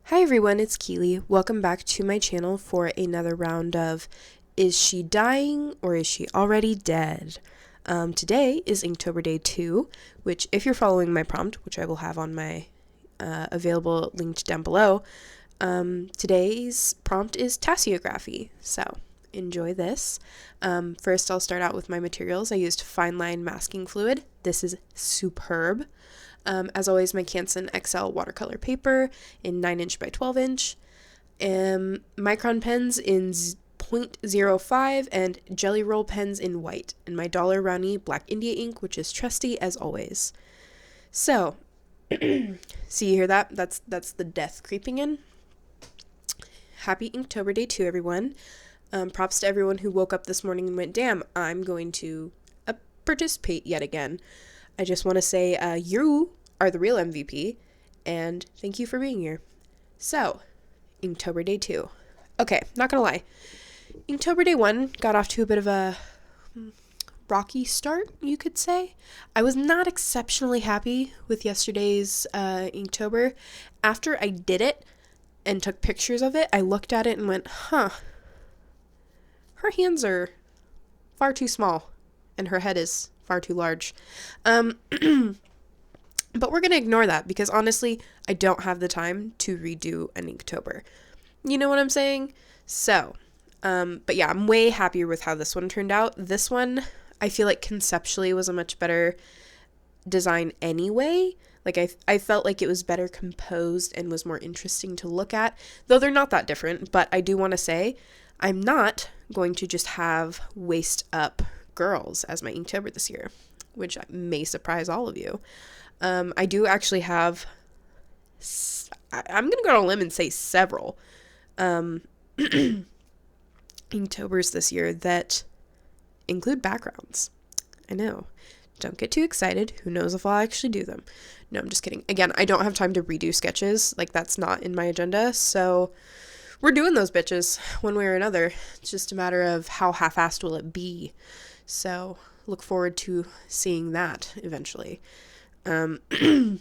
Hi everyone, it's Keely. Welcome back to my channel for another round of Is She Dying or Is She Already Dead? Today is Inktober Day 2, which if you're following my prompt, which I will have on my available linked down below, today's prompt is Tasseography, so enjoy this. First I'll start out with my materials. I used Fineline masking fluid. This is superb. As always, my Canson XL watercolor paper in 9" by 12". Micron pens in 0.05 and jelly roll pens in white, and my dollar Rowney black India ink, which is trusty as always. So, see, you hear that? That's the death creeping in. Happy Inktober Day 2, everyone. Props to everyone who woke up this morning and went, damn, I'm going to participate yet again. I just want to say you are the real MVP, and thank you for being here. So, Inktober Day 2. Okay, not gonna lie. Inktober Day 1 got off to a bit of a rocky start, you could say. I was not exceptionally happy with yesterday's Inktober. After I did it and took pictures of it, I looked at it and went, huh, her hands are far too small, and her head is far too large. But we're going to ignore that because honestly, I don't have the time to redo an Inktober. You know what I'm saying? So, but yeah, I'm way happier with how this one turned out. This one, I feel like conceptually was a much better design anyway. Like I felt like it was better composed and was more interesting to look at, though they're not that different. But I do want to say I'm not going to just have waist up girls as my Inktober this year, which may surprise all of you. I do actually have, I'm going to go on a limb and say several Inktobers this year that include backgrounds. I know. Don't get too excited. Who knows if I'll actually do them. No, I'm just kidding. Again, I don't have time to redo sketches. Like, that's not in my agenda. So we're doing those bitches one way or another. It's just a matter of how half-assed will it be. So look forward to seeing that eventually. Again,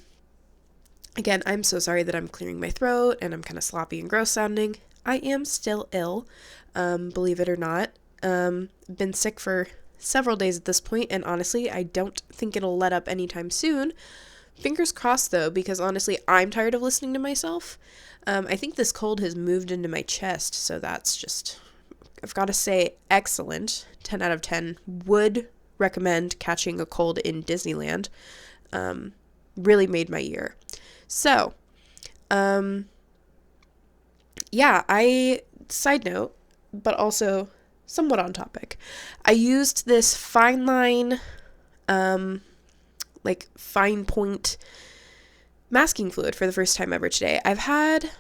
I'm so sorry that I'm clearing my throat and I'm kind of sloppy and gross sounding. I am still ill, believe it or not. Been sick for several days at this point, and honestly, I don't think it'll let up anytime soon. Fingers crossed though, because honestly, I'm tired of listening to myself. I think this cold has moved into my chest, so that's just, I've got to say, excellent. 10 out of 10. Would recommend catching a cold in Disneyland. Really made my year. So, yeah, side note, but also somewhat on topic, I used this Fineline, like fine point masking fluid for the first time ever today. I've had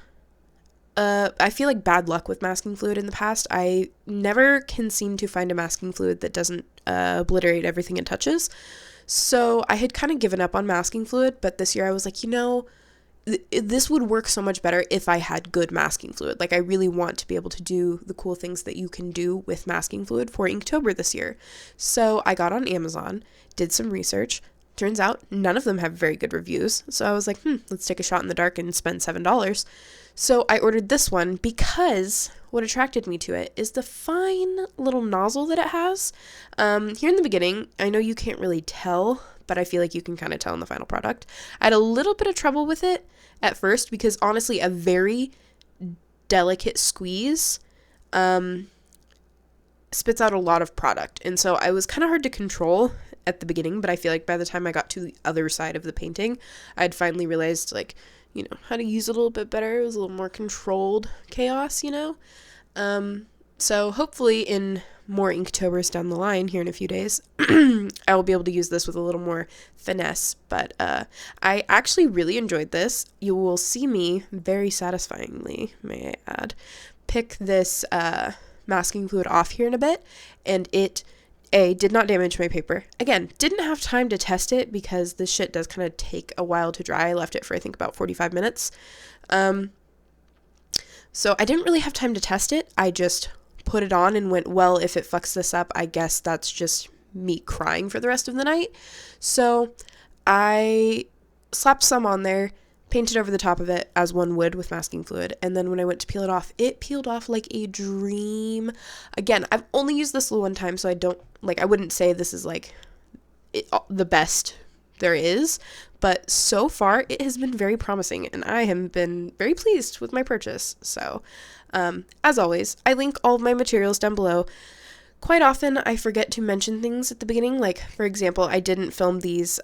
I feel like bad luck with masking fluid in the past. I never can seem to find a masking fluid that doesn't obliterate everything it touches. So I had kind of given up on masking fluid, but this year I was like, you know, this would work so much better if I had good masking fluid. Like, I really want to be able to do the cool things that you can do with masking fluid for Inktober this year. So I got on Amazon, did some research. Turns out none of them have very good reviews. So I was like, let's take a shot in the dark and spend $7. So I ordered this one because what attracted me to it is the fine little nozzle that it has. Here in the beginning, I know you can't really tell, but I feel like you can kind of tell in the final product. I had a little bit of trouble with it at first because honestly, a very delicate squeeze spits out a lot of product. And so I was kind of hard to control at the beginning, but I feel like by the time I got to the other side of the painting, I'd finally realized, like, you know, how to use it a little bit better. It was a little more controlled chaos, you know? So hopefully in more Inktobers down the line here in a few days, I will be able to use this with a little more finesse. But I actually really enjoyed this. You will see me very satisfyingly, may I add, pick this masking fluid off here in a bit, and it did not damage my paper. Again, didn't have time to test it because this shit does kind of take a while to dry. I left it for, I think, about 45 minutes. So I didn't really have time to test it. I just put it on and went, well, if it fucks this up, I guess that's just me crying for the rest of the night. So I slapped some on there, painted over the top of it as one would with masking fluid, and then when I went to peel it peeled off like a dream. Again, I've only used this one time, so I wouldn't say this is like the best there is, but so far it has been very promising, and I have been very pleased with my purchase. So as always, I link all of my materials down below. Quite often I forget to mention things at the beginning, like for example, I didn't film these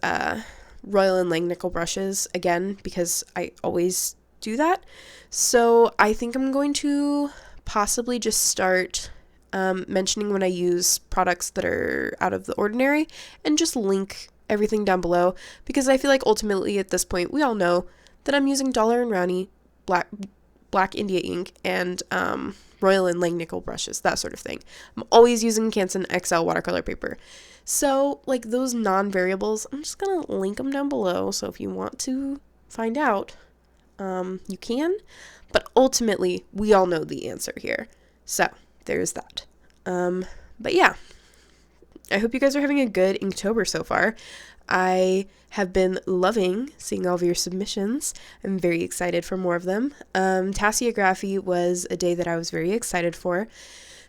Royal and Langnickel brushes again because I always do that. So I think I'm going to possibly just start mentioning when I use products that are out of the ordinary and just link everything down below, because I feel like ultimately at this point we all know that I'm using Dollar and Rowney Black India ink and Royal and Langnickel brushes, that sort of thing. I'm always using Canson XL watercolor paper. So, like, those non-variables, I'm just going to link them down below, so if you want to find out, you can. But ultimately, we all know the answer here. So, there's that. But yeah, I hope you guys are having a good Inktober so far. I have been loving seeing all of your submissions. I'm very excited for more of them. Tasseography was a day that I was very excited for,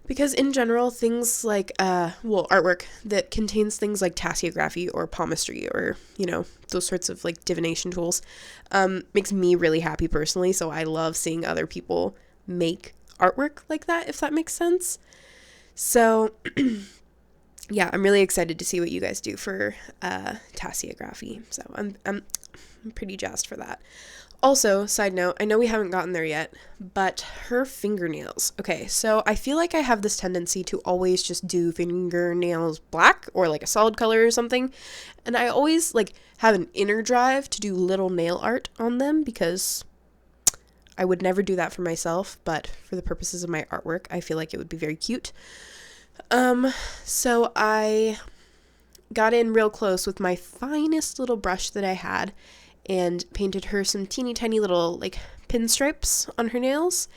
because in general, things like, artwork that contains things like tasseography or palmistry or, those sorts of like divination tools, makes me really happy personally. So I love seeing other people make artwork like that, if that makes sense. So yeah, I'm really excited to see what you guys do for tasseography. So I'm pretty jazzed for that. Also, side note, I know we haven't gotten there yet, but her fingernails. Okay, so I feel like I have this tendency to always just do fingernails black or like a solid color or something. And I always like have an inner drive to do little nail art on them, because I would never do that for myself, but for the purposes of my artwork, I feel like it would be very cute. So I got in real close with my finest little brush that I had and painted her some teeny tiny little like pinstripes on her nails.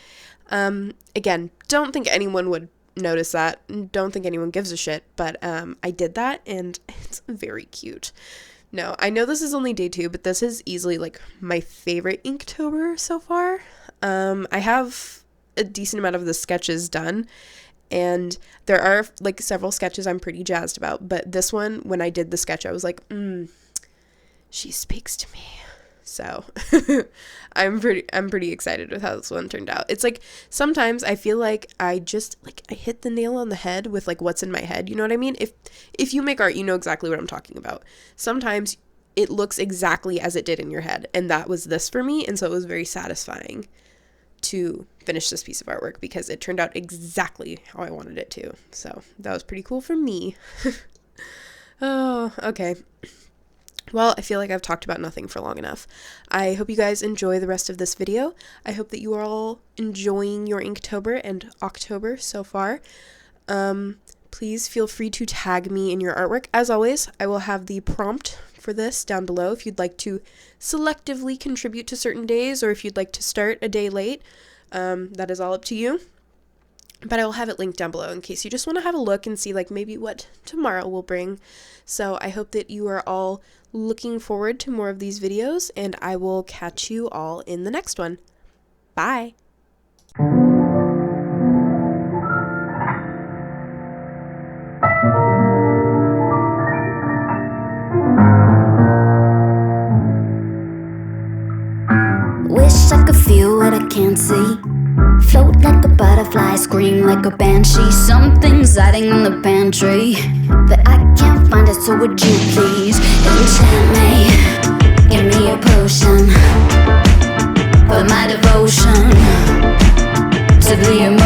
Again, don't think anyone would notice that. Don't think anyone gives a shit, but I did that and it's very cute. No, I know this is only day 2, but this is easily like my favorite Inktober so far. I have a decent amount of the sketches done, and there are like several sketches I'm pretty jazzed about, but this one, when I did the sketch, I was like, she speaks to me. So I'm pretty excited with how this one turned out. It's like sometimes I feel like I hit the nail on the head with like what's in my head. You know what I mean? If you make art, you know exactly what I'm talking about. Sometimes it looks exactly as it did in your head, and that was this for me, and so it was very satisfying to finish this piece of artwork because it turned out exactly how I wanted it to. So that was pretty cool for me. Oh, okay. Well, I feel like I've talked about nothing for long enough. I hope you guys enjoy the rest of this video. I hope that you are all enjoying your Inktober and October so far. Please feel free to tag me in your artwork. As always, I will have the prompt for this down below if you'd like to selectively contribute to certain days, or if you'd like to start a day late. That is all up to you. But I will have it linked down below in case you just want to have a look and see like maybe what tomorrow will bring. So I hope that you are all looking forward to more of these videos, and I will catch you all in the next one. Bye! Wish I could feel what I can't see. Float like a butterfly, scream like a banshee. Something's hiding in the pantry that I can't find it, so would you please enchant me? Give me a potion for my devotion to the emotion.